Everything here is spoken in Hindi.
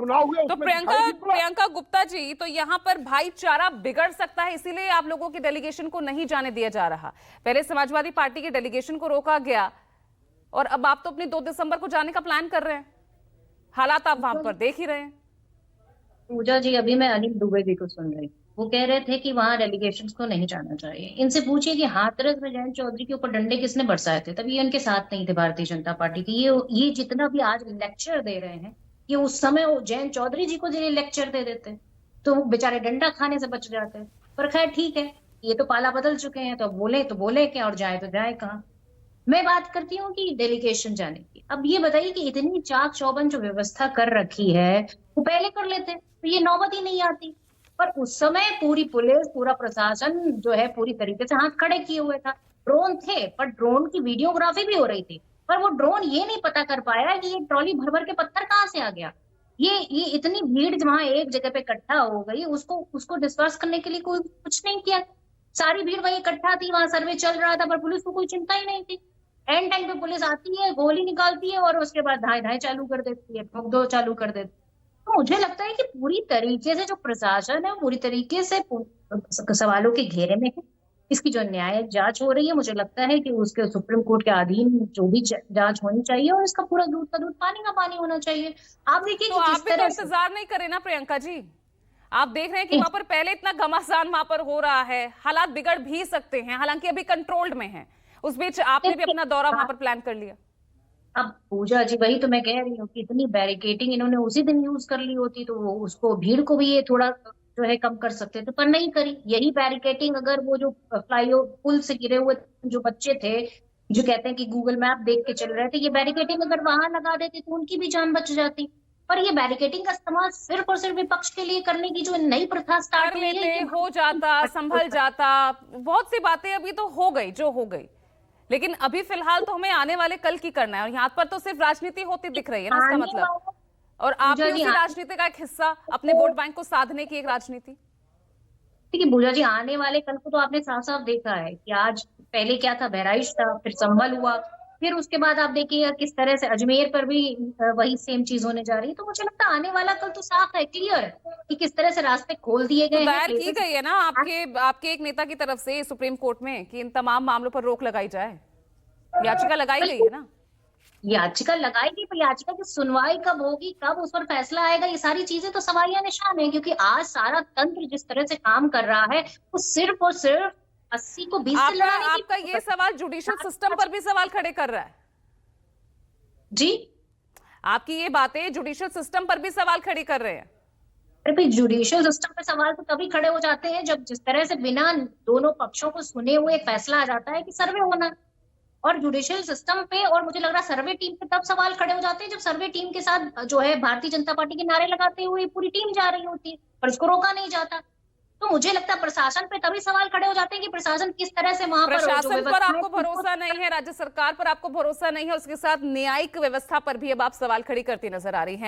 चुनाव हुए तो उसमें प्रियंका दिखाई नहीं पड़ा। प्रियंका गुप्ता जी, तो यहाँ पर भाईचारा बिगड़ सकता है, इसीलिए आप लोगों की डेलीगेशन को नहीं जाने दिया जा रहा। पहले समाजवादी पार्टी की डेलीगेशन को रोका गया और अब आप तो अपनी 2 दिसंबर को जाने का प्लान कर रहे हैं। हालात आप वहां पर देख ही रहे हैं। पूजा जी, अभी मैं अनिल दुबे जी को सुन रही हूँ। वो कह रहे थे कि वहां डेलीगेशन को नहीं जाना चाहिए। इनसे पूछिए कि हाथरस में जयंत चौधरी के ऊपर डंडे किसने बरसाए थे, तभी ये उनके साथ नहीं थे भारतीय जनता पार्टी के। ये जितना भी आज लेक्चर दे रहे हैं, ये उस समय वो जयंत चौधरी जी को जो लेक्चर दे देते तो वो बेचारे डंडा खाने से बच जाते। पर खैर ठीक है, ये तो पाला बदल चुके हैं, तो अब बोले क्या और जाए तो जाए कहाँ। मैं बात करती हूँ कि डेलीगेशन जाने की। अब ये बताइए कि इतनी चाक चौबंद जो व्यवस्था कर रखी है वो पहले कर लेते तो ये नौबत ही नहीं आती। पर उस समय पूरी पुलिस, पूरा प्रशासन जो है पूरी तरीके से हाथ खड़े किए हुए था। ड्रोन थे, पर ड्रोन की वीडियोग्राफी भी हो रही थी, पर वो ड्रोन ये नहीं पता कर पाया कि ये ट्रॉली भर भर के पत्थर कहाँ से आ गया। ये इतनी भीड़ वहां एक जगह पे इकट्ठा हो गई, उसको उसको डिस्पर्स करने के लिए कोई कुछ नहीं किया। सारी भीड़ वहीं इकट्ठा थी, वहां सर्वे चल रहा था, पर पुलिस को कोई चिंता ही नहीं थी। एंड टाइम पे पुलिस आती है, गोली निकालती है और उसके बाद धाए धाए चालू कर देती है, ठोक दो चालू कर देती है। तो मुझे लगता है कि पूरी तरीके से जो प्रशासन है वो पूरी तरीके से सवालों के घेरे में है। इसकी जो न्यायिक जांच हो रही है, मुझे लगता है कि उसके सुप्रीम कोर्ट के अधीन जो भी जांच होनी चाहिए, और इसका पूरा दूध का दूध पानी का पानी होना चाहिए। आप देखिए तो कि आप किस भी तो तरह से इंतजार नहीं करें ना प्रियंका जी। आप देख रहे हैं कि वहां पर पहले इतना घमासान वहां पर हो रहा है, हालात बिगड़ भी सकते हैं, हालांकि अभी कंट्रोल्ड में है। उस बीच आपने भी अपना दौरा वहां पर प्लान कर लिया। अब पूजा जी, वही तो मैं कह रही हूँ कि इतनी बैरिकेटिंग इन्होंने उसी दिन यूज कर ली होती तो वो उसको भीड़ को भी ये थोड़ा जो है कम कर सकते थे, पर नहीं करी। यही बैरिकेटिंग अगर वो जो पुल से गिरे हुए जो बच्चे थे जो कहते हैं कि गूगल मैप देख के चल रहे थे, ये बैरिकेटिंग अगर वहां लगा देते तो उनकी भी जान बच जाती। पर ये बैरिकेटिंग का इस्तेमाल सिर्फ और सिर्फ विपक्ष के लिए करने की जो नई प्रथा स्टार्ट कर हुई है, लेते, हो जाता, संभल जाता। बहुत सी बातें अभी तो हो गई जो हो गई, लेकिन अभी फिलहाल तो हमें आने वाले कल की करना है। और यहाँ पर तो सिर्फ राजनीति होती दिख रही है ना, इसका मतलब। और आप भी उसी राजनीति का एक हिस्सा, अपने वोट बैंक को साधने की एक राजनीति। देखिए पूजा जी, आने वाले कल को तो आपने साफ साफ देखा है कि आज पहले क्या था, बहराइच था, फिर संभल हुआ, फिर उसके बाद आप देखिए किस तरह से अजमेर पर भी वही सेम चीज होने जा रही है। तो मुझे लगता है आने वाला कल तो साफ है, क्लियर है कि किस तरह से रास्ते खोल दिए तो गए हैं। दायर की गई है ना आपके एक नेता की तरफ से सुप्रीम कोर्ट में कि इन तमाम मामलों पर रोक लगाई जाए। याचिका लगाई गई है ना। याचिका लगाएगी, पर याचिका की सुनवाई कब होगी, कब उस पर फैसला आएगा, ये सारी चीजें तो सवालिया निशान है। क्योंकि आज सारा तंत्र जिस तरह से काम कर रहा है वो सिर्फ और सिर्फ 80 को 20 से लड़ाने की। आपका ये सवाल जुडिशियल सिस्टम पर भी सवाल खड़े कर रहा है जी। आपकी ये बातें जुडिशियल सिस्टम पर भी सवाल खड़ी कर रहे हैं। अरे भाई, जुडिशियल सिस्टम पे सवाल तो तभी खड़े हो जाते हैं जब जिस तरह से बिना दोनों पक्षों को सुने हुए फैसला आ जाता है कि सर्वे होना। और जुडिशियल सिस्टम पे, और मुझे लग रहा है सर्वे टीम पे तब सवाल खड़े हो जाते हैं जब सर्वे टीम के साथ जो है भारतीय जनता पार्टी के नारे लगाते हुए पूरी टीम जा रही होती है, पर इसको रोका नहीं जाता। तो मुझे लगता है प्रशासन पे तभी सवाल खड़े हो जाते हैं कि प्रशासन किस तरह से वहां पर प्रशासन पर आपको भरोसा नहीं है, राज्य सरकार पर आपको भरोसा नहीं है, उसके साथ न्यायिक व्यवस्था पर भी अब आप सवाल खड़ी करती नजर आ रही हैं।